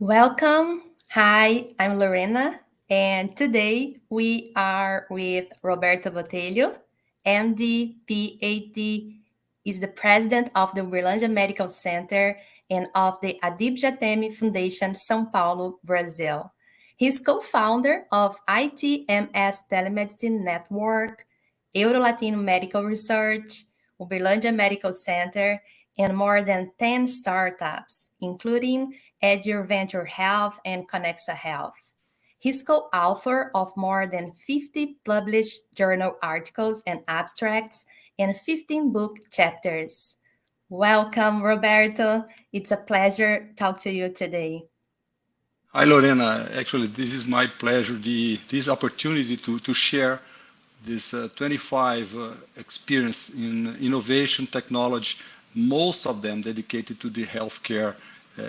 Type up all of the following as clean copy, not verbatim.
Welcome. Hi, I'm Lorena, and today we are with Roberto Botelho, MD, PhD, is the president of the Uberlândia Medical Center and of the Aggir Foundation, São Paulo, Brazil. He's co-founder of ITMS Telemedicine Network, Euro-Latino Medical Research, Uberlândia Medical Center, and more than 10 startups, including Aggir Venture Health and Conexa Health. He's co-author of more than 50 published journal articles and abstracts and 15 book chapters. Welcome, Roberto. It's a pleasure to talk to you today. Hi, Lorena. Actually, this is my pleasure, this opportunity to share this 25 experience in innovation technology, most of them dedicated to the healthcare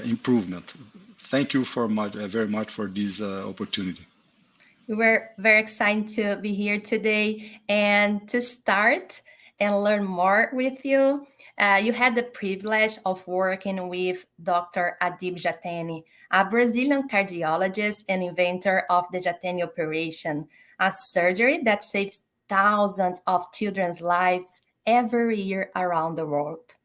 improvement. Thank you very much for this opportunity. We're very excited to be here today and to start and learn more with you. You had the privilege of working with Dr. Adib Jateni, a Brazilian cardiologist and inventor of the Jateni operation, a surgery that saves thousands of children's lives every year around the world.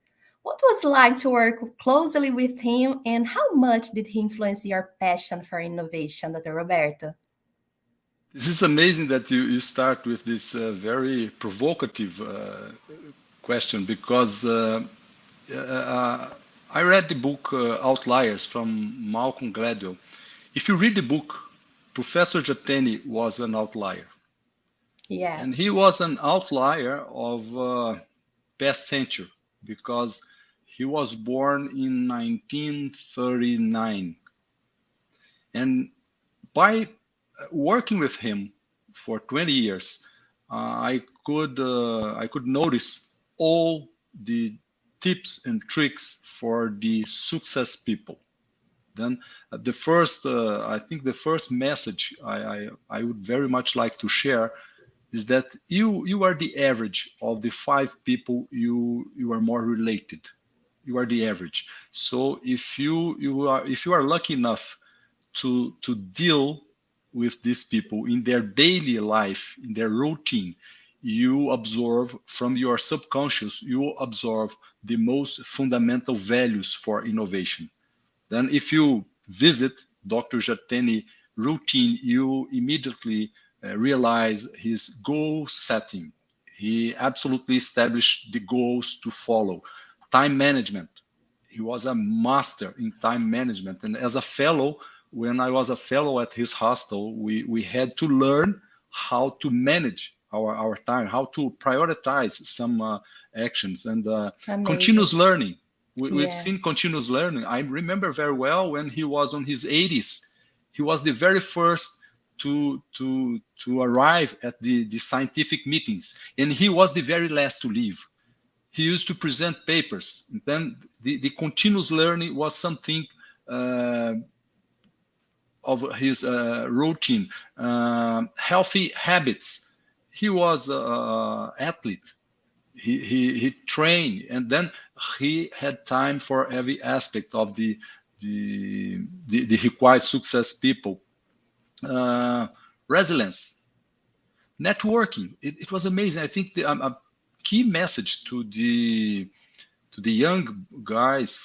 What was it like to work closely with him, and how much did he influence your passion for innovation, Dr. Roberto? This is amazing that you start with this very provocative question because I read the book Outliers from Malcolm Gladwell. If you read the book, Professor Jateni was an outlier. Yeah. And he was an outlier of past century because he was born in 1939. And by working with him for 20 years, I could notice all the tips and tricks for the success people. Then the first, I think the first message I would very much like to share is that you are the average of the 5 people you are more related. You are the average. So if you are lucky enough to deal with these people in their daily life, in their routine, you absorb from your subconscious, you absorb the most fundamental values for innovation. Then if you visit Dr. Jateni routine, you immediately realize his goal setting. He absolutely established the goals to follow. Time management. He was a master in time management. And as a fellow, when I was a fellow at his hostel, we had to learn how to manage our time, how to prioritize some actions and continuous learning. We've seen continuous learning. I remember very well when he was on his 80s. He was the very first to arrive at the scientific meetings, and he was the very last to leave. He used to present papers. And then the continuous learning was something of his routine. Healthy habits. He was an athlete. He trained, and then he had time for every aspect of the required success people. Resilience, networking. It was amazing. I think a key message to the young guys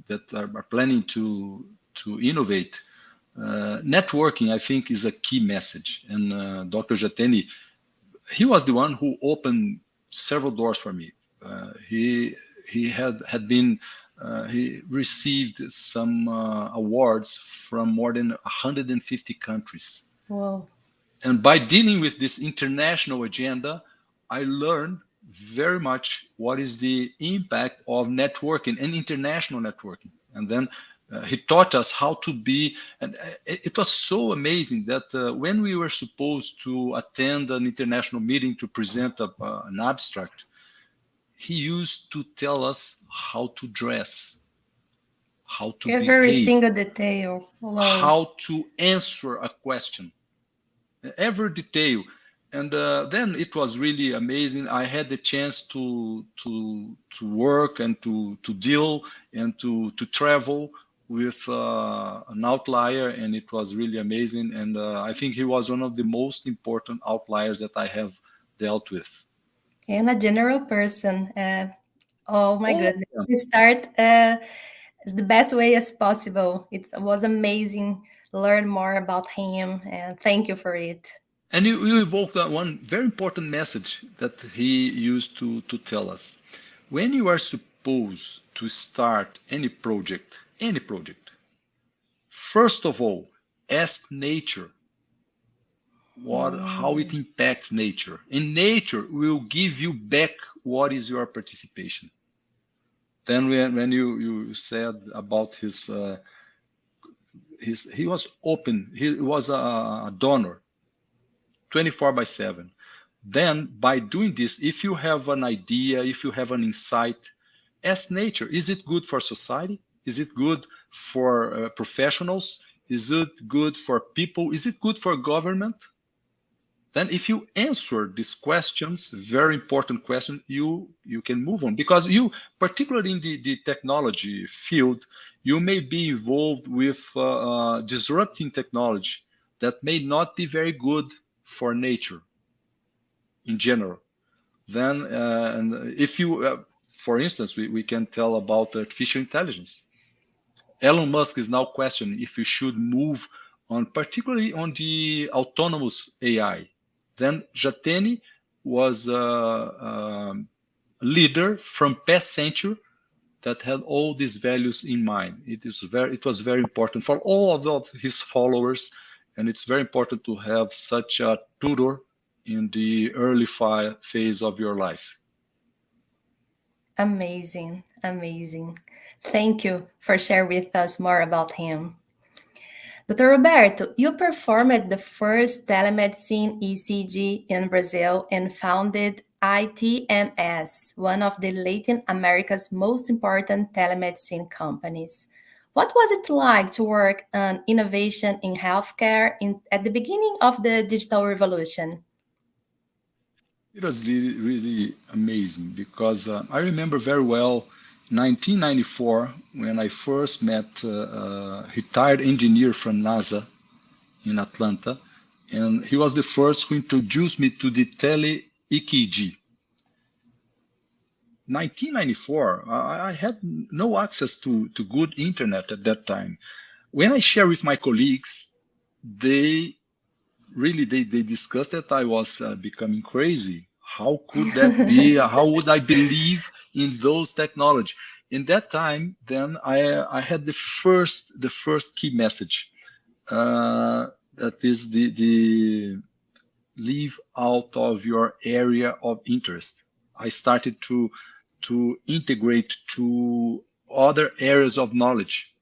that are planning to innovate. Networking, I think, is a key message. And Dr. Jateni, he was the one who opened several doors for me. He had been he received some awards from more than 150 countries. Wow. And by dealing with this international agenda, I learned very much what is the impact of networking and international networking. And then he taught us how to be, and it was so amazing that when we were supposed to attend an international meeting to present an abstract, he used to tell us how to dress, how to behave, every single detail. Wow. how to answer a question, every detail. And then it was really amazing. I had the chance to work and to deal and to travel with an outlier, and it was really amazing. And I think he was one of the most important outliers that I have dealt with. And a general person. Oh my Oh, goodness. yeah. We start the best way as possible. It was amazing. Learn more about him, and thank you for it. And you evoked one very important message that he used to tell us. When you are supposed to start any project, first of all, ask nature how it Mm, impacts nature. And nature will give you back what is your participation. Then when you said about he was open, he was a donor 24 by 7. Then by doing this, if you have an idea, if you have an insight, ask nature, is it good for society? Is it good for professionals? Is it good for people? Is it good for government? Then if you answer these questions, very important question, you can move on. Because you, particularly in the technology field, you may be involved with disrupting technology that may not be very good for nature in general. Then, and if you, for instance, we can tell about artificial intelligence. Elon Musk is now questioning if we should move on, particularly on the autonomous AI. Then Jateni was a leader from past century that had all these values in mind. It was very important for all of his followers, and it's very important to have such a tutor in the early phase of your life. amazing, amazing. Thank you for sharing with us more about him. Dr. Roberto, you performed the first telemedicine ECG in Brazil and founded ITMS, one of the Latin America's most important telemedicine companies. What was it like to work on innovation in healthcare at the beginning of the digital revolution? It was really, really amazing because I remember very well 1994 when I first met a retired engineer from NASA in Atlanta, and he was the first who introduced me to the tele EKG. 1994, I had no access to good internet at that time. When I share with my colleagues, they they discussed that I was becoming crazy. How could that be? How would I believe in those technology? In that time, then I had the first key message that is the leave out of your area of interest. I started to integrate to other areas of knowledge,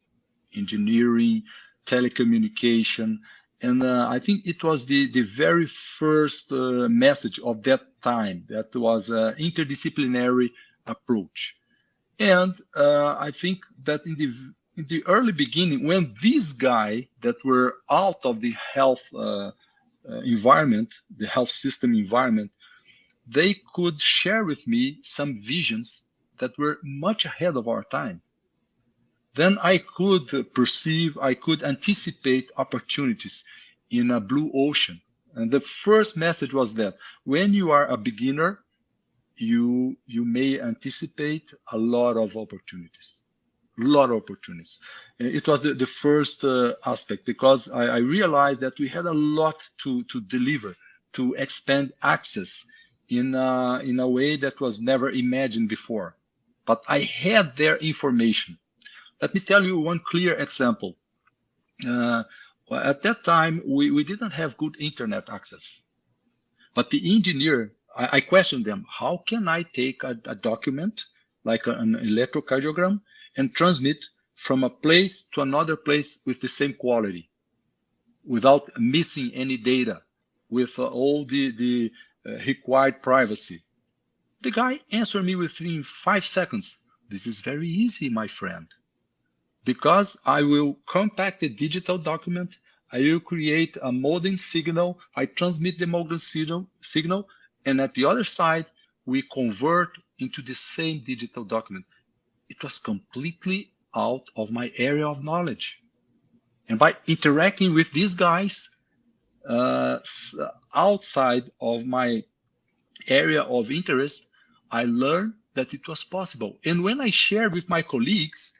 engineering, telecommunication, and I think it was the very first message of that time that was an interdisciplinary approach. And I think that in the early beginning, when these guys that were out of the health environment, the health system environment, they could share with me some visions that were much ahead of our time. Then I could perceive, I could anticipate opportunities in a blue ocean. And the first message was that when you are a beginner, you may anticipate a lot of opportunities. A lot of opportunities. It was the first aspect because I realized that we had a lot to deliver, to expand access in a way that was never imagined before. But I had their information. Let me tell you one clear example. Uh, at that time, we didn't have good internet access. But the engineer, I questioned them, how can I take a document like an electrocardiogram and transmit from a place to another place with the same quality without missing any data, with all the required privacy? The guy answered me within 5 seconds. This is very easy, my friend, because I will compact the digital document, I will create a modem signal, I transmit the modem signal, and at the other side, we convert into the same digital document. It was completely out of my area of knowledge. And by interacting with these guys outside of my area of interest, I learned that it was possible. And when I shared with my colleagues,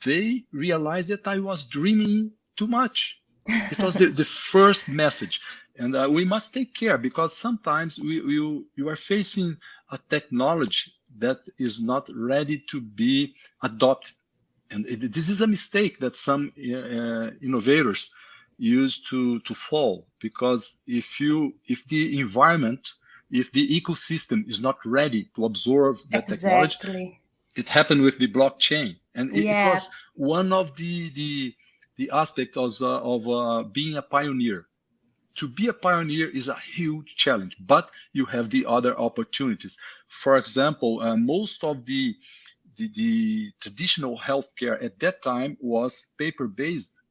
they realized that I was dreaming too much. It was the first message. And we must take care, because sometimes you are facing a technology that is not ready to be adopted. And this is a mistake that some innovators use to fall, because if the environment, if the ecosystem is not ready to absorb that technology, Exactly. it happened with the blockchain, and it Yeah, was one of the aspects of being a pioneer. To be a pioneer is a huge challenge, but you have the other opportunities. For example, most of the traditional healthcare at that time was paper-based.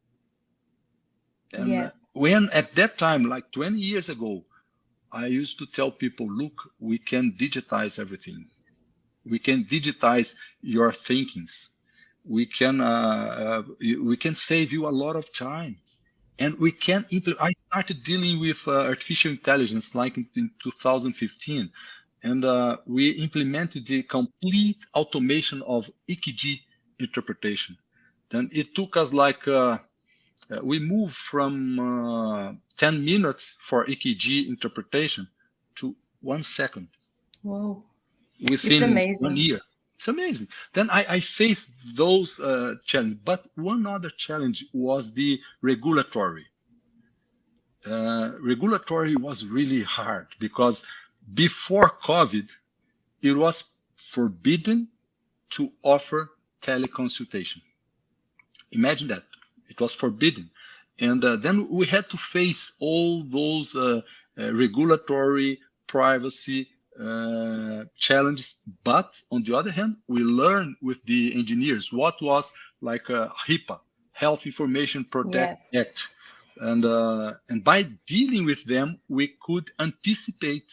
And yeah, when at that time, like 20 years ago, I used to tell people, look, we can digitize everything. We can digitize your thinkings. We can save you a lot of time. And we can implement. I started dealing with artificial intelligence like in 2015, and we implemented the complete automation of EKG interpretation. Then it took us like we moved from 10 minutes for EKG interpretation to 1 second whoa, it's within 1 amazing. year. It's amazing. Then I faced those challenges, but one other challenge was the regulatory. Regulatory was really hard, because before COVID, it was forbidden to offer teleconsultation. Imagine that. It was forbidden. And then we had to face all those regulatory, privacy challenges. But on the other hand, we learned with the engineers what was like a HIPAA, Health Information Protect Yeah, Act. And by dealing with them, we could anticipate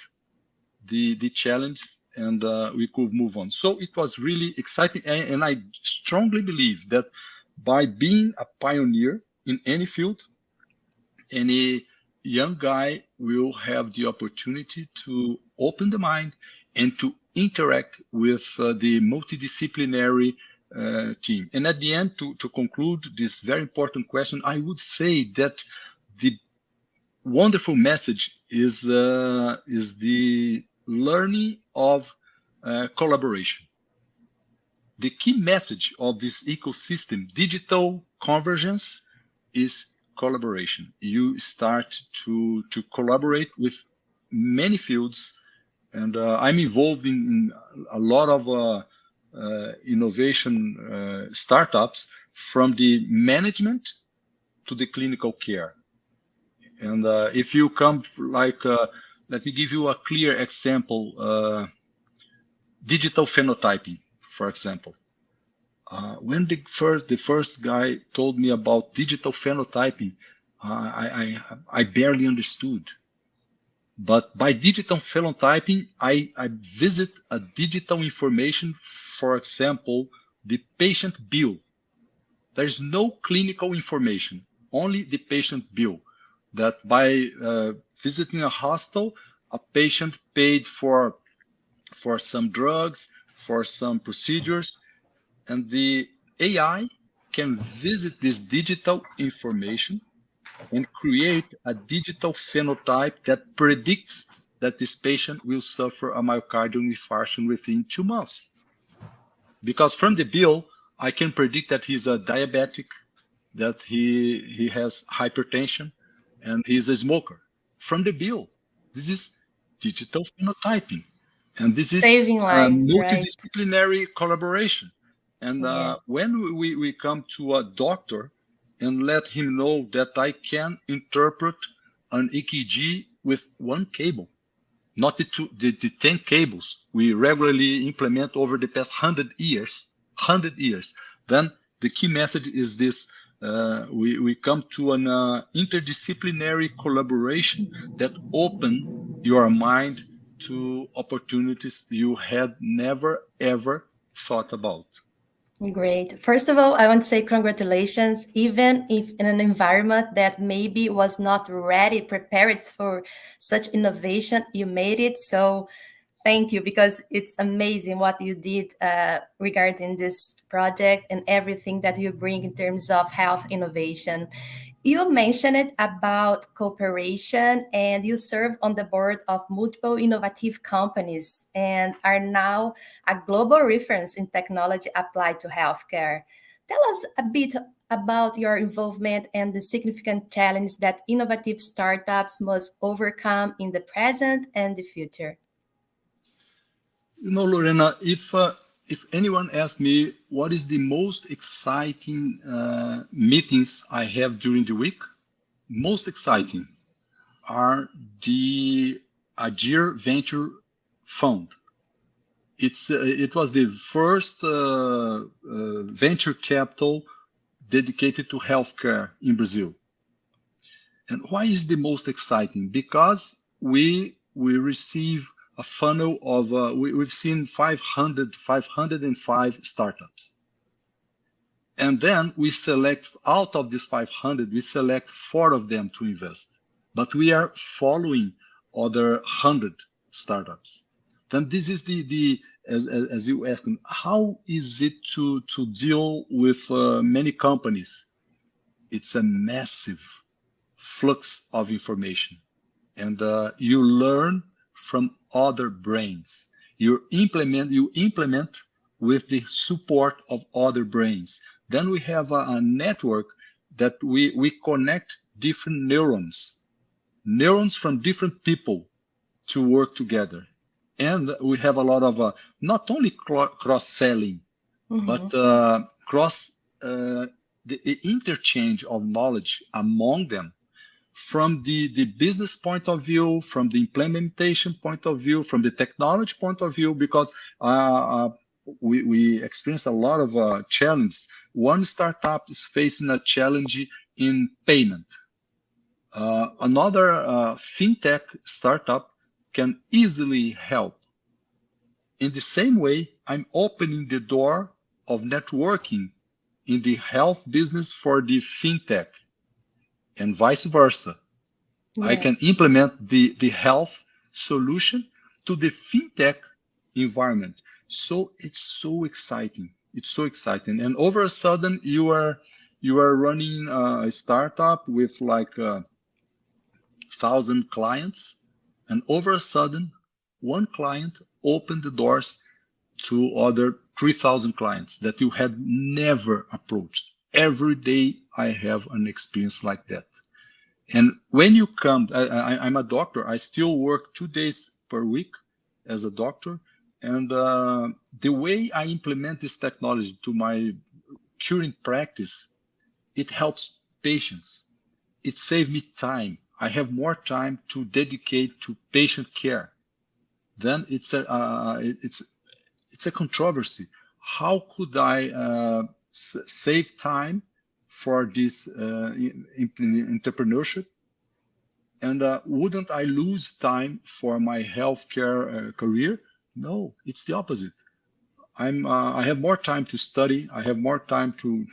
the challenge, and we could move on. So it was really exciting. And I strongly believe that by being a pioneer in any field, any young guy will have the opportunity to open the mind and to interact with the multidisciplinary team. And at the end, to conclude this very important question, I would say that the wonderful message is the learning of collaboration. The key message of this ecosystem, digital convergence, is collaboration. You start to collaborate with many fields, and I'm involved in a lot of innovation startups, from the management to the clinical care. And if you come like, let me give you a clear example, digital phenotyping, for example. When the first guy told me about digital phenotyping, I barely understood. But by digital phenotyping, I visit a digital information, for example, the patient bill. There's no clinical information, only the patient bill. That by visiting a hospital, a patient paid for some drugs, for some procedures, and the AI can visit this digital information and create a digital phenotype that predicts that this patient will suffer a myocardial infarction within 2 months. Because from the bill, I can predict that he's a diabetic, that he has hypertension, and he's a smoker. From the bill. This is digital phenotyping. And this is saving lives, right? multidisciplinary collaboration. And Yeah, when we come to a doctor and let him know that I can interpret an EKG with one cable, not the 10 cables we regularly implement over the past 100 years, then the key message is this. We come to an interdisciplinary collaboration that open your mind to opportunities you had never, ever thought about. Great. First of all, I want to say congratulations, even if in an environment that maybe was not ready, prepared for such innovation, you made it. So thank you, because it's amazing what you did regarding this project and everything that you bring in terms of health innovation. You mentioned it about cooperation, and you serve on the board of multiple innovative companies and are now a global reference in technology applied to healthcare. Tell us a bit about your involvement and the significant challenge that innovative startups must overcome in the present and the future. Lorena, if anyone asks me what is the most exciting meetings I have during the week, most exciting are the Aggir Venture Fund. It was the first venture capital dedicated to healthcare in Brazil. And why is the most exciting? Because we receive a funnel of we've seen 505 startups, and then we select out of these 500, we select 4 of them to invest. But we are following other 100 startups. Then this is the as you asked, how is it to deal with many companies? It's a massive flux of information, and you learn from other brains. You implement with the support of other brains. Then we have a network that we connect different neurons from different people to work together. And we have a lot of not only cross-selling, but cross the interchange of knowledge among them, from the business point of view, from the implementation point of view, from the technology point of view, because we experience a lot of challenges. One startup is facing a challenge in payment. Another fintech startup can easily help. In the same way, I'm opening the door of networking in the health business for the fintech, and vice versa. I Yeah. can implement the health solution to the fintech environment. So it's so exciting. It's so exciting. And over a sudden, you are running a startup with like 1,000 clients, and over a sudden, one client opened the doors to other 3,000 clients that you had never approached. Every day I have an experience like that. And when you come, I'm a doctor. I still work 2 days per week as a doctor. And the way I implement this technology to my curing practice, it helps patients. It saves me time. I have more time to dedicate to patient care. Then it's a controversy. How could I save time for this entrepreneurship? And wouldn't I lose time for my healthcare career? No, it's the opposite. I have more time to study. I have more time to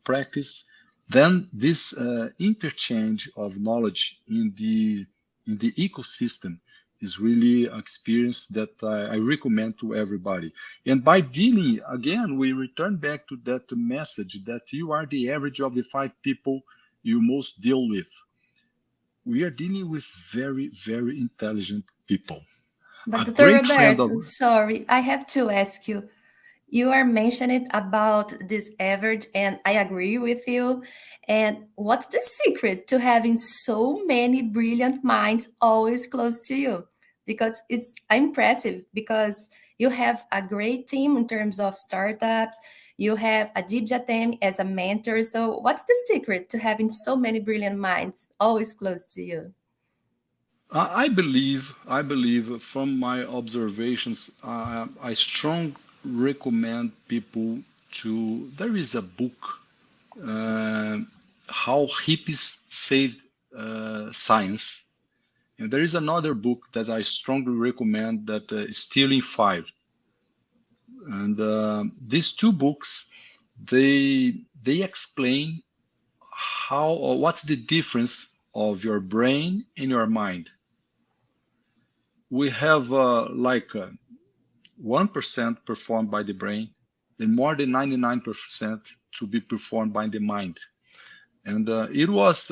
practice. Then this interchange of knowledge in the ecosystem is really an experience that I recommend to everybody. And by dealing, again, we return back to that message that you are the average of the 5 people you most deal with. We are dealing with very, very intelligent people. But A Dr. great friend of Roberto, sorry, I have to ask you. You are mentioning about this average, and I agree with you. And what's the secret to having so many brilliant minds always close to you? Because it's impressive, because you have a great team in terms of startups. You have a Team as a mentor. So what's the secret to having so many brilliant minds always close to you? I believe from my observations, I strongly recommend people to. There is a book, uh, How Hippies Saved Science, and there is another book that I strongly recommend, that is Stealing Fire. And these two books they explain how or what's the difference of your brain and your mind. We have 1% performed by the brain, and more than 99% to be performed by the mind. And it was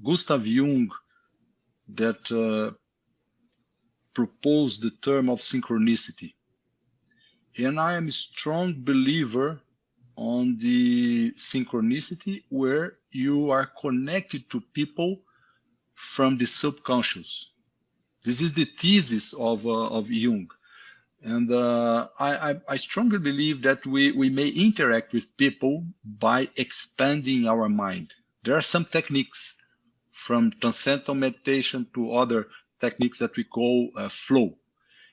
Gustav Jung that proposed the term of synchronicity. And I am a strong believer on the synchronicity where you are connected to people from the subconscious. This is the thesis of Jung. And I strongly believe that we may interact with people by expanding our mind. There are some techniques from transcendental meditation to other techniques that we call flow.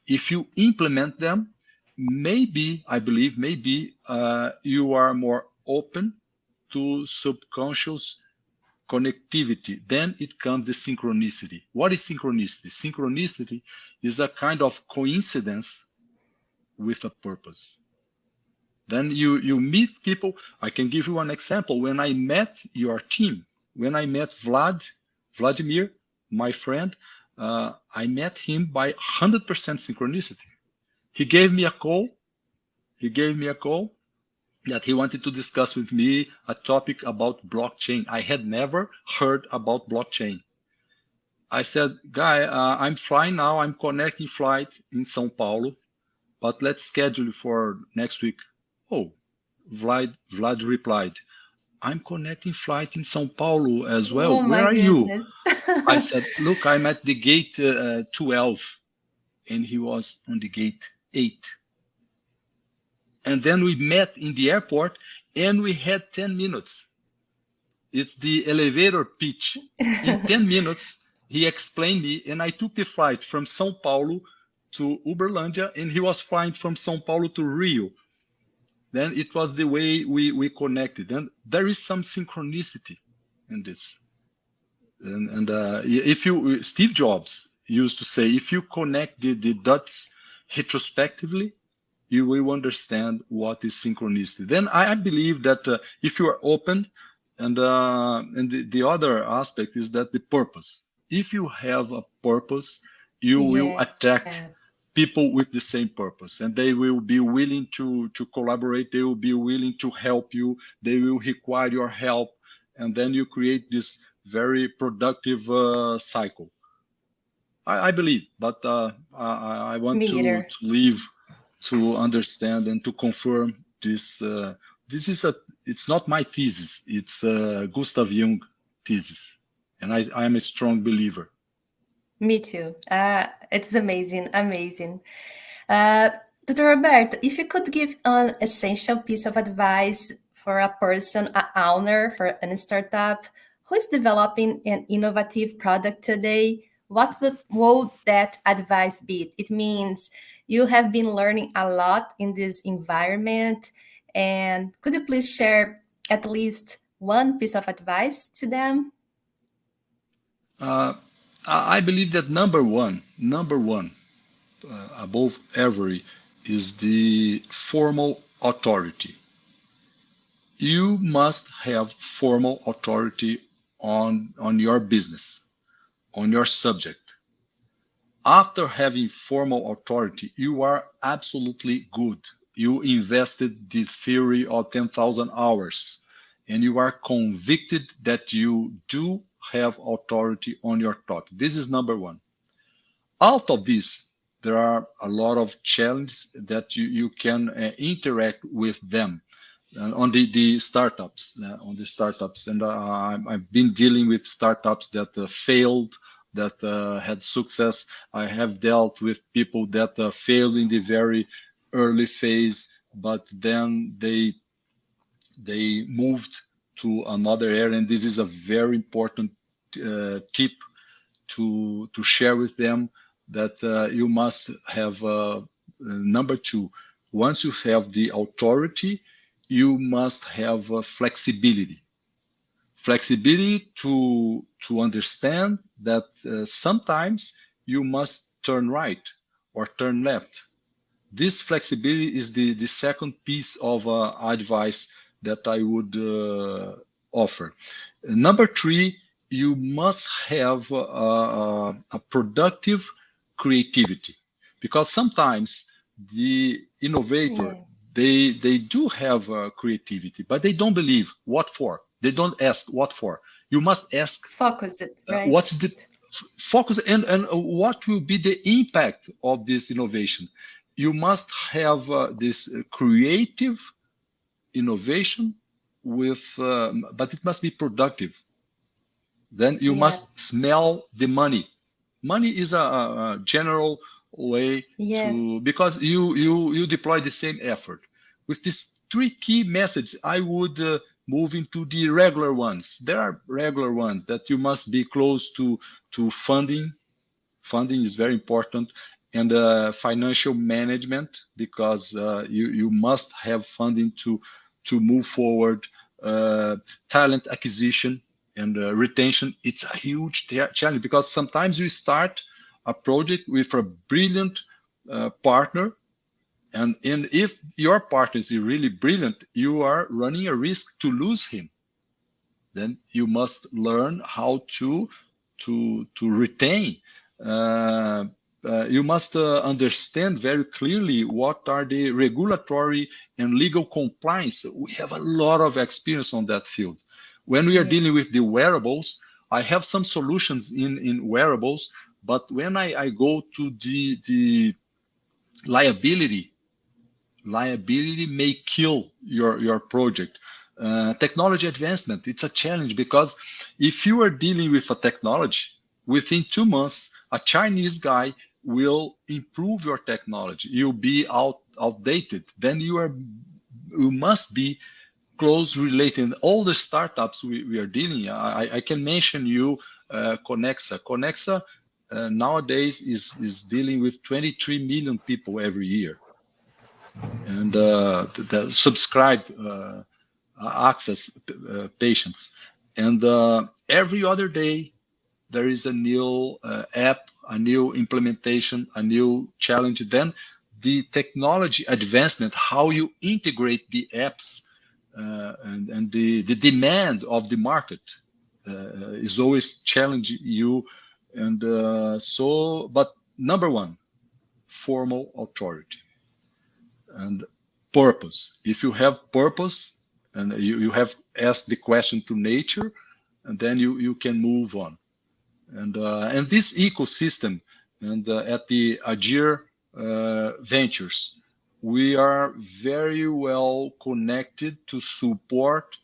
If you implement them, maybe, I believe, maybe you are more open to subconscious connectivity. Then it comes the synchronicity. What is synchronicity? Synchronicity is a kind of coincidence with a purpose. Then you meet people. I can give you an example. When I met your team, when I met Vladimir, my friend, I met him by 100% synchronicity. He gave me a call that he wanted to discuss with me a topic about blockchain. I had never heard about blockchain. I said, guy, I'm flying now. I'm connecting flight in São Paulo, but let's schedule for next week. Oh, Vlad replied, I'm connecting flight in São Paulo as well. Oh Where my are you? goodness. I said, look, I'm at the gate 12. And he was on the gate 8. And then we met in the airport and we had 10 minutes. It's the elevator pitch. In 10 minutes, he explained me, and I took the flight from São Paulo to Uberlândia, and he was flying from São Paulo to Rio. Then it was the way we connected. And there is some synchronicity in this. And if you, Steve Jobs used to say, if you connect the dots retrospectively, you will understand what is synchronicity. Then I believe that if you are open, and the other aspect is that the purpose. If you have a purpose, you will Yeah. attract people with the same purpose, and they will be willing to collaborate. They will be willing to help you. They will require your help, and then you create this very productive cycle. I believe, but I want Me to either. leave to understand and to confirm this. This is it's not my thesis. It's Gustav Jung thesis, and I am a strong believer. Me too. It's amazing, amazing. Uh, Dr. Roberto, if you could give an essential piece of advice for a person, an owner for a startup who is developing an innovative product today, what would that advice be? It means you have been learning a lot in this environment, and could you please share at least one piece of advice to them? I believe that number one, above every, is the formal authority. You must have formal authority on your business, on your subject. After having formal authority, you are absolutely good. You invested the theory of 10,000 hours, and you are convicted that you do have authority on your topic. This is number one. Out of this, there are a lot of challenges that you can interact with them on the startups, and I've been dealing with startups that failed, that had success. I have dealt with people that failed in the very early phase, but then they moved to another area, and this is a very important tip to share with them, that you must have number two. Once you have the authority, you must have flexibility to understand that sometimes you must turn right or turn left. This flexibility is the second piece of advice that I would offer. Number three, you must have a productive creativity, because sometimes the innovator, Yeah. they do have creativity, but they don't believe what for. They don't ask what for. You must ask Focus it, right? what's the focus, and what will be the impact of this innovation. You must have this creative innovation with but it must be productive. Then you Yeah. must smell the money. Money is a general way Yes. to, because you deploy the same effort. With these three key messages, I would move into the regular ones. There are regular ones that you must be close to funding. Funding is very important, and financial management, because you must have funding to move forward. Talent acquisition and retention, it's a huge challenge, because sometimes you start a project with a brilliant partner, and if your partner is really brilliant, you are running a risk to lose him. Then you must learn how to retain. Uh, you must understand very clearly what are the regulatory and legal compliance. We have a lot of experience on that field. When we are Yeah. dealing with the wearables, I have some solutions in wearables, but when I go to the liability, liability may kill your project. Technology advancement, it's a challenge, because if you are dealing with a technology, within 2 months, a Chinese guy will improve your technology. You'll be outdated. Then you must be close related. All the startups we are dealing, I can mention you Conexa. Conexa nowadays is dealing with 23 million people every year, and the subscribed access patients. And every other day, there is a new app, a new implementation, a new challenge. Then the technology advancement, how you integrate the apps, and the demand of the market is always challenging you. And but number one, formal authority and purpose. If you have purpose, and you have asked the question to nature, and then you can move on. And this ecosystem, and at the Aggir Ventures, we are very well connected to support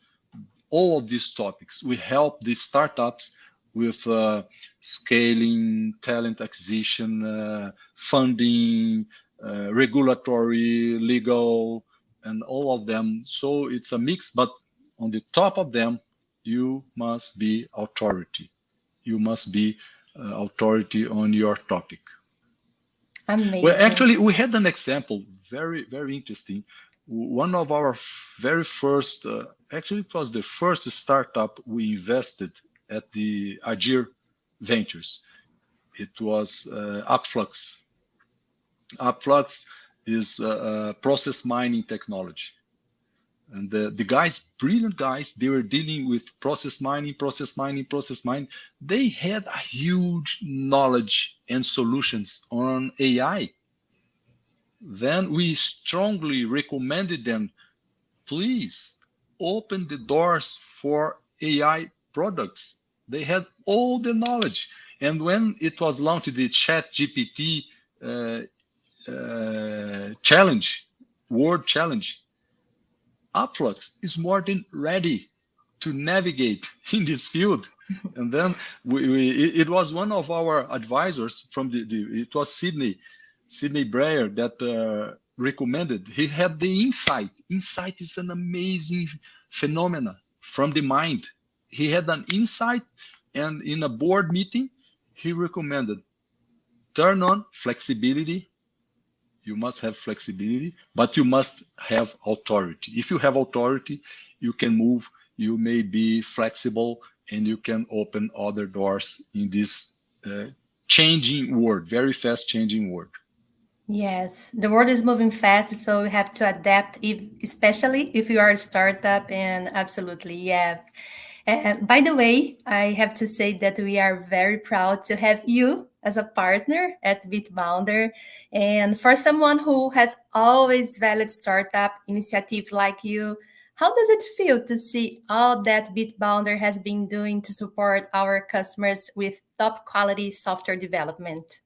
all of these topics. We help the startups with scaling, talent acquisition, funding, regulatory, legal, and all of them. So it's a mix, but on the top of them, you must be authority. You must be authority on your topic. Well, Amazing. actually, we had an example, very, very interesting. One of our very first, actually, it was the first startup we invested at the Aggir Ventures. It was Upflux. Upflux is process mining technology. And the guys, brilliant guys, they were dealing with process mining, process mining, process mining. They had a huge knowledge and solutions on AI. Then we strongly recommended them, please open the doors for AI products. They had all the knowledge. And when it was launched, the Chat GPT challenge, word challenge, Upflux is more than ready to navigate in this field. And then it was one of our advisors from it was Sydney Breyer that recommended. He had the insight. Insight is an amazing phenomena from the mind. He had an insight, and in a board meeting, he recommended turn on flexibility. You must have flexibility, but you must have authority. If you have authority, you can move, you may be flexible, and you can open other doors in this changing world, very fast changing world. Yes, the world is moving fast, so we have to adapt, if, especially if you are a startup. And absolutely, yeah. And by the way, I have to say that we are very proud to have you as a partner at Bitbounder. And for someone who has always valued startup initiative like you, how does it feel to see all that Bitbounder has been doing to support our customers with top quality software development?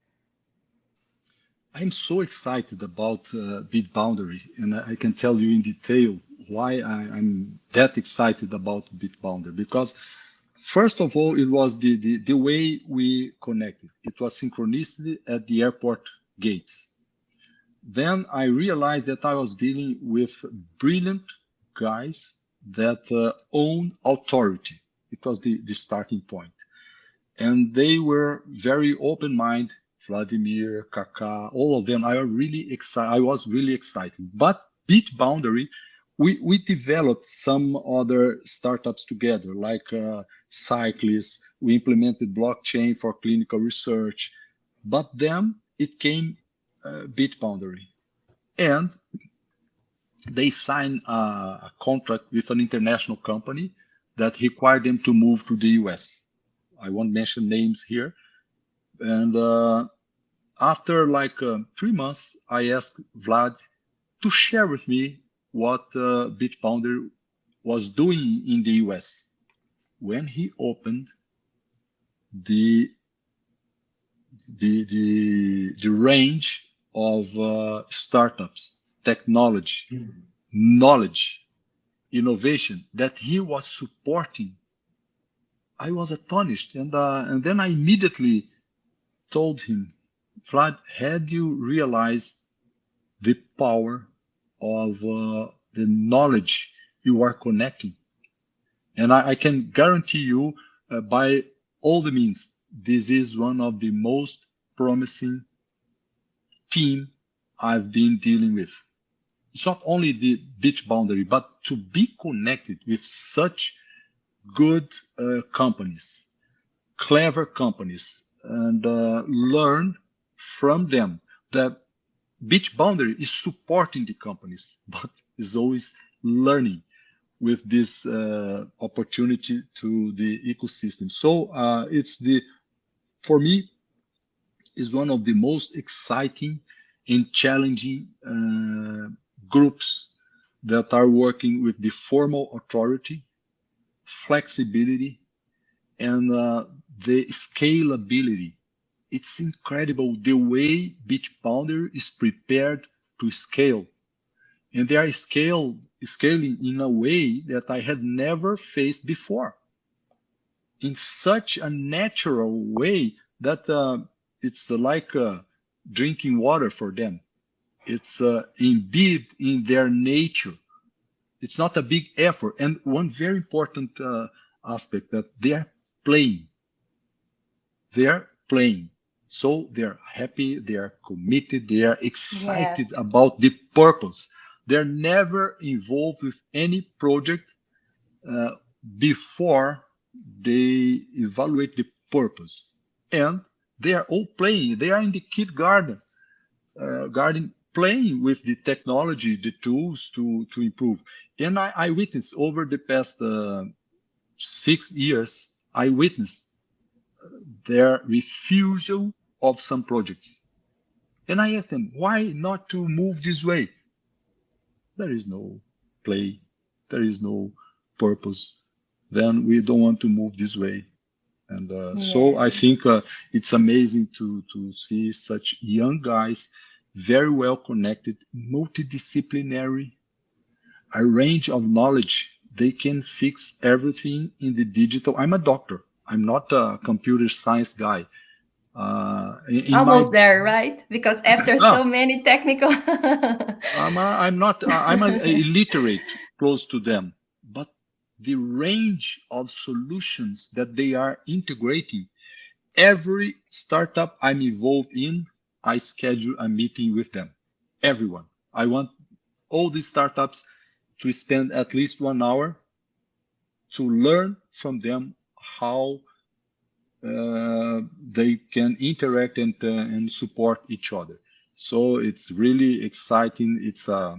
I'm so excited about Bit Boundary, and I can tell you in detail why I'm that excited about Bit Boundary. Because first of all, it was the way we connected. It was synchronicity at the airport gates. Then I realized that I was dealing with brilliant guys that own authority. It was the starting point. And they were very open-minded. Vladimir, Kaká, all of them. I was really excited. But Beat Boundary, we developed some other startups together, like cyclists. We implemented blockchain for clinical research. But then it came Beat Boundary, and they signed a contract with an international company that required them to move to the US. I won't mention names here. And after like 3 months, I asked Vlad to share with me what Bitpounder was doing in the US. When he opened the the range of startups, technology, knowledge, innovation that he was supporting, I was astonished, and then I immediately told him, Vlad, had you realized the power of the knowledge you are connecting? And I can guarantee you, by all the means, this is one of the most promising team I've been dealing with. It's not only the beach boundary, but to be connected with such good companies, clever companies, and learn from them. That beach boundary is supporting the companies, but is always learning with this opportunity to the ecosystem. So for me, is one of the most exciting and challenging groups that are working with the formal authority, flexibility, and the scalability. It's incredible the way Beach Pounder is prepared to scale. And they are scaling in a way that I had never faced before, in such a natural way that it's like drinking water for them. It's embedded in their nature. It's not a big effort. And one very important aspect, that they are playing. They are playing. So they are happy, they are committed, they are Yeah. excited about the purpose. They're never involved with any project uh, before they evaluate the purpose. And they are all playing. They are in the kid garden playing with the technology, the tools to improve. And I witnessed over the past 6 years, I witnessed their refusal of some projects. And I asked them, why not to move this way? There is no play, there is no purpose. Then we don't want to move this way. And so Yeah. I think it's amazing to see such young guys, very well connected, multidisciplinary, a range of knowledge. They can fix everything in the digital. I'm a doctor. I'm not a computer science guy. In my Almost there, right? Because after ah, so many technical. I'm not. I'm a illiterate, close to them. But the range of solutions that they are integrating, every startup I'm involved in, I schedule a meeting with them. Everyone. I want all these startups to spend at least 1 hour to learn from them how they can interact and support each other. So it's really exciting.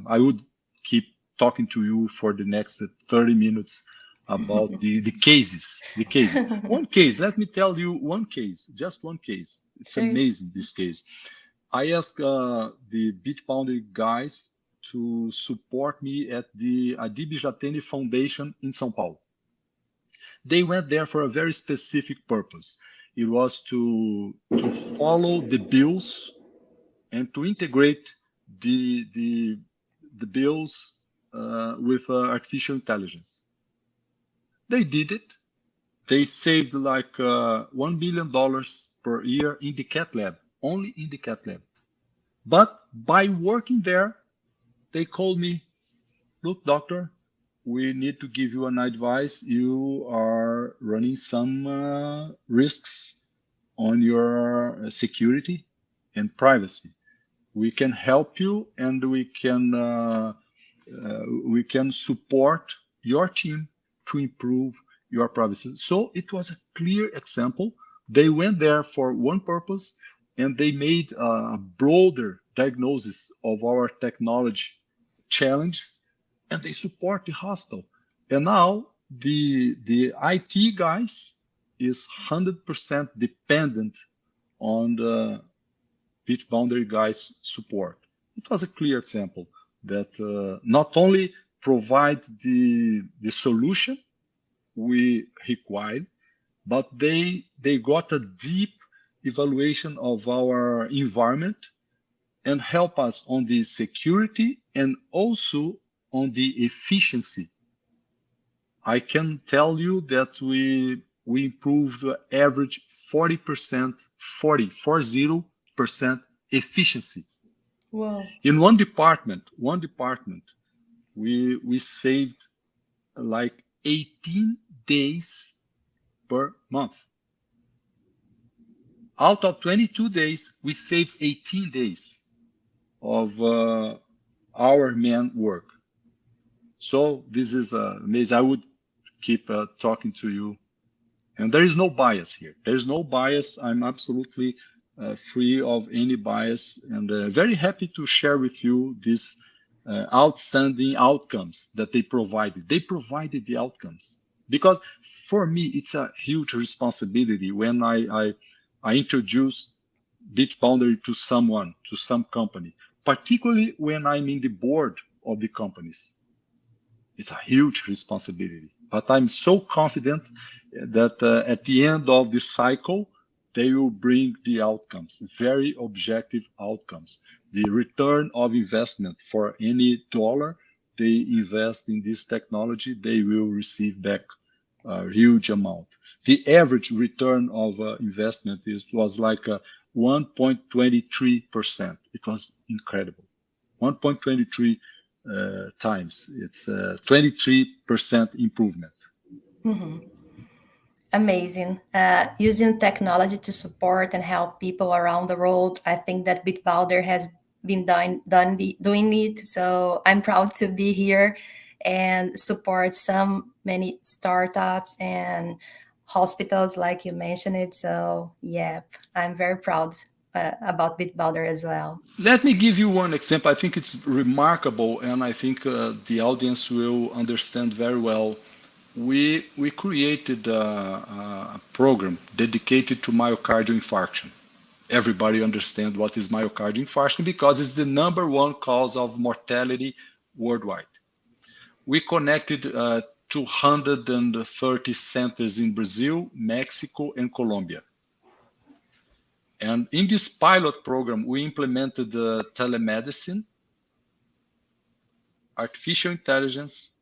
I would keep talking to you for the next 30 minutes about the cases. The cases. One case, let me tell you one case, just one case. It's Sure. amazing, this case. I asked the Beach Boundary guys to support me at the Adib Jatene Foundation in São Paulo. They went there for a very specific purpose. It was to follow the bills and to integrate the bills with artificial intelligence. They did it. They saved like $1 billion per year in the cat lab, only in the cat lab. But by working there, they called me, look, doctor, we need to give you an advice. You are running some risks on your security and privacy. We can help you, and we can support your team to improve your privacy. So it was a clear example. They went there for one purpose, and they made a broader diagnosis of our technology challenges, and they support the hospital. And now the IT guys is 100% dependent on the Beach Boundary guys support. It was a clear example that not only provide the solution we required, but they got a deep evaluation of our environment and help us on the security and also on the efficiency. I can tell you that we improved the average 40%, 40% efficiency. Wow. In one department, we saved like 18 days per month. Out of 22 days, we saved 18 days of our man work. So this is amazing. I would keep talking to you. And there is no bias here. There's no bias. I'm absolutely free of any bias, and very happy to share with you these outstanding outcomes that they provided. They provided the outcomes. Because for me, it's a huge responsibility when I introduce Beach Boundary to someone, to some company, particularly when I'm in the board of the companies. It's a huge responsibility. But I'm so confident that at the end of the cycle, they will bring the outcomes, very objective outcomes. The return of investment for any dollar they invest in this technology, they will receive back a huge amount. The average return of investment was like 1.23%. It was incredible. 1.23 times. It's 23% improvement. Mhm. Amazing. Using technology to support and help people around the world. I think that Bitbalder has been doing it. So I'm proud to be here and support many startups and hospitals, like you mentioned it. So yeah, I'm very proud about Bitbalder as well. Let me give you one example. I think it's remarkable, and I think the audience will understand very well. We created a program dedicated to myocardial infarction. Everybody understands what is myocardial infarction because it's the number one cause of mortality worldwide. We connected 230 centers in Brazil, Mexico, and Colombia. And in this pilot program, we implemented telemedicine, artificial intelligence,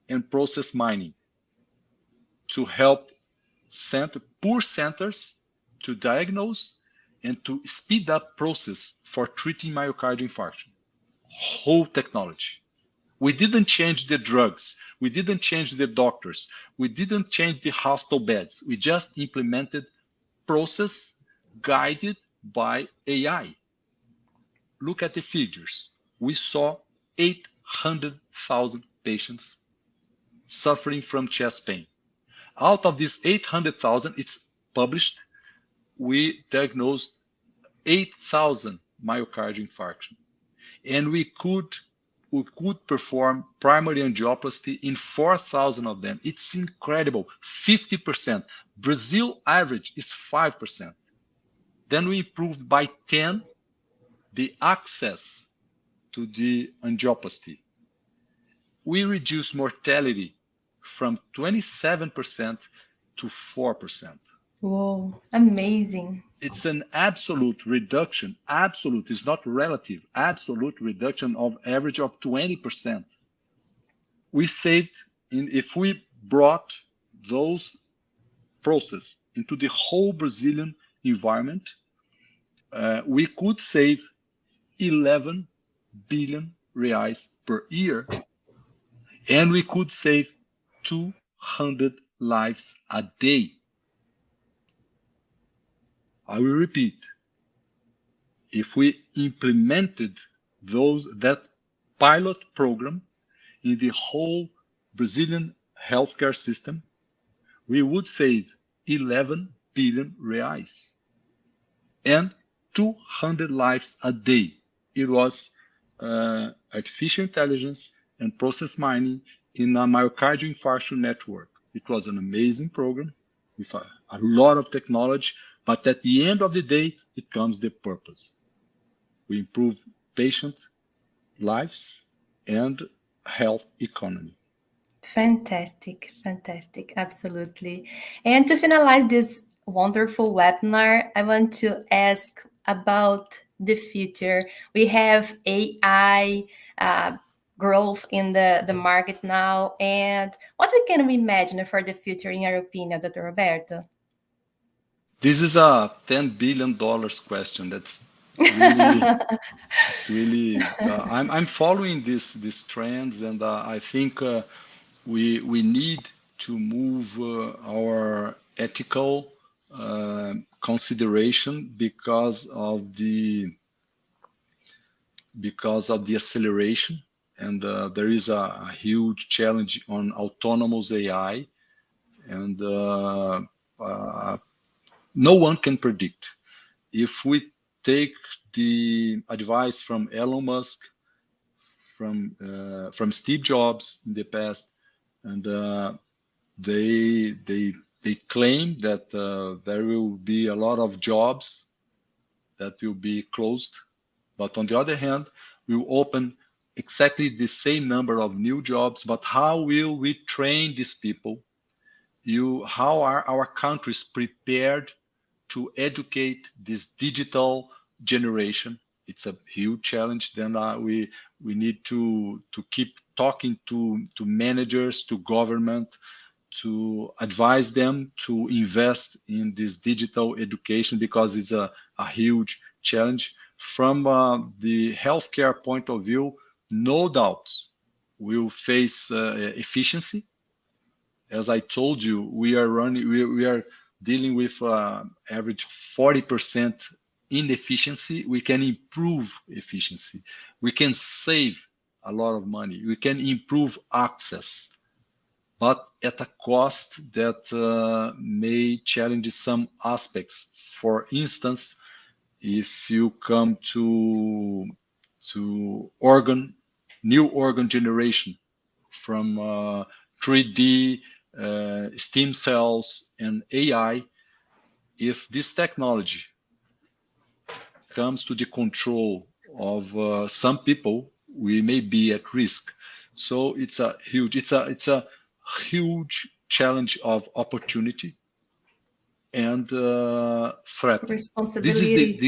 and process mining to help poor centers to diagnose and to speed up process for treating myocardial infarction. Whole technology. We didn't change the drugs. We didn't change the doctors. We didn't change the hospital beds. We just implemented process guided by AI. Look at the figures. We saw 800,000 patients suffering from chest pain. Out of these 800,000, it's published, we diagnosed 8,000 myocardial infarction. And we could perform primary angioplasty in 4,000 of them. It's incredible, 50%. Brazil average is 5%. Then we improved by 10 the access to the angioplasty. We reduced mortality from 27% to 4%. Whoa, amazing. It's an absolute reduction. Absolute is not relative. Absolute reduction of average of 20%. We saved, if we brought those process into the whole Brazilian environment, we could save 11 billion reais per year, and we could save 200 lives a day. I will repeat. If we implemented that pilot program in the whole Brazilian healthcare system, we would save 11 billion reais and 200 lives a day. It was artificial intelligence and process mining in a myocardial infarction network. It was an amazing program with a lot of technology, but at the end of the day, it comes the purpose. We improve patient lives and health economy. Fantastic, fantastic, absolutely. And to finalize this wonderful webinar, I want to ask about the future. We have AI growth in the market now, and what we can imagine for the future in your opinion, Dr. Roberto? This is a $10 billion question. That's really, it's really. I'm following these trends, and I think we need to move our ethical consideration because of the acceleration, and there is a huge challenge on autonomous AI, and no one can predict. If we take the advice from Elon Musk, from Steve Jobs in the past, and they claim that there will be a lot of jobs that will be closed, but on the other hand, we will open exactly the same number of new jobs. But how will we train these people? How are our countries prepared to educate this digital generation? It's a huge challenge. Then we need to keep talking to managers, to government, to advise them to invest in this digital education, because it's a huge challenge. From the healthcare point of view, no doubts we'll face efficiency. As I told you, we are dealing with average 40% inefficiency. We can improve efficiency. We can save a lot of money. We can improve access, but at a cost that may challenge some aspects. For instance, if you come to new organ generation from 3D stem cells and AI, if this technology comes to the control of some people, we may be at risk. So it's a huge challenge of opportunity and threat. This is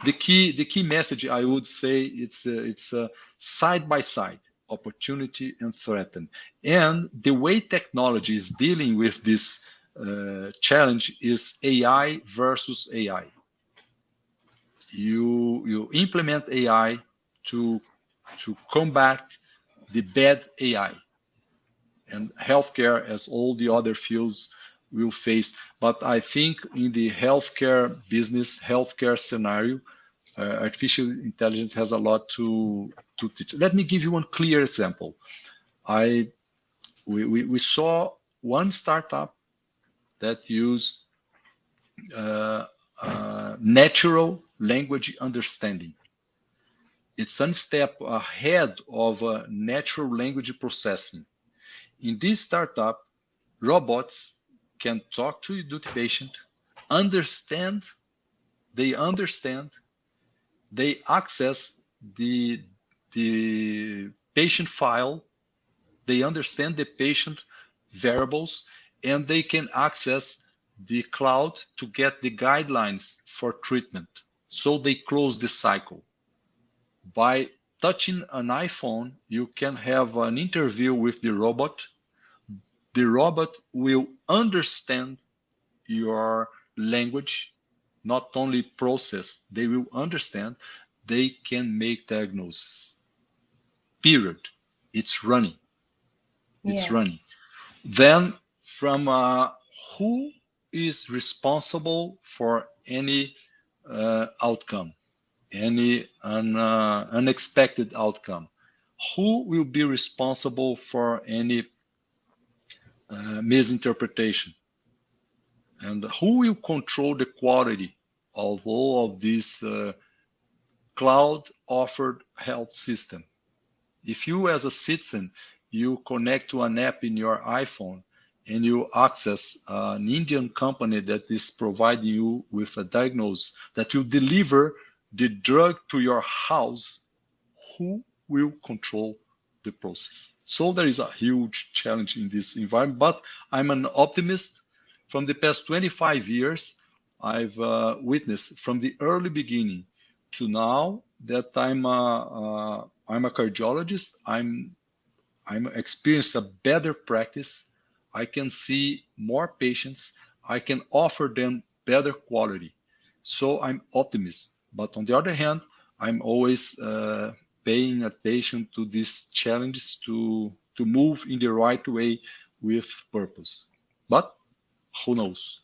the key message. I would say it's side by side, opportunity and threat. And the way technology is dealing with this challenge is AI versus AI. You implement AI to combat the bad AI, and healthcare, as all the other fields, will face. But I think in the healthcare business, healthcare scenario, artificial intelligence has a lot to teach. Let me give you one clear example. We saw one startup that used natural language understanding. It's one step ahead of natural language processing. In this startup, robots can talk to the patient, understand, they understand, they access the patient file, they understand the patient variables, and they can access the cloud to get the guidelines for treatment. So they close the cycle. By touching an iPhone, you can have an interview with the robot. The robot will understand your language, not only process, they will understand, they can make diagnosis. Period. It's running. It's Yeah. running. Then from who is responsible for any outcome, any unexpected outcome? Who will be responsible for any misinterpretation? And who will control the quality of all of these cloud offered health system? If you as a citizen, you connect to an app in your iPhone and you access an Indian company that is providing you with a diagnosis that will deliver the drug to your house, who will control the process? So there is a huge challenge in this environment, but I'm an optimist. From the past 25 years, I've witnessed from the early beginning to now that I'm a cardiologist. I'm experienced a better practice. I can see more patients. I can offer them better quality. So I'm optimist. But on the other hand, I'm always paying attention to these challenges to move in the right way with purpose. But who knows?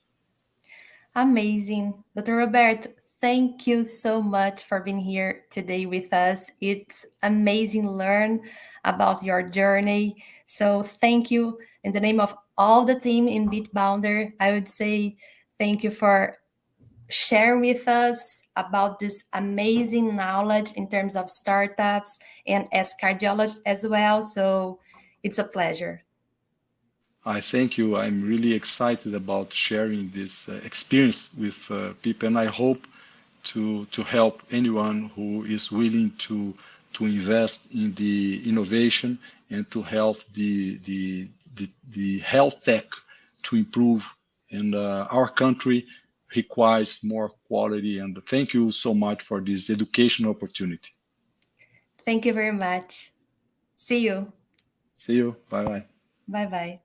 Amazing. Dr. Roberto, thank you so much for being here today with us. It's amazing to learn about your journey. So thank you. In the name of all the team in Bitbounder, I would say thank you for sharing with us about this amazing knowledge in terms of startups and as cardiologists as well. So it's a pleasure. I thank you. I'm really excited about sharing this experience with people, and I hope to help anyone who is willing to invest in the innovation and to help the health tech to improve. And our country requires more quality. And thank you so much for this educational opportunity. Thank you very much. See you. See you. Bye bye. Bye bye.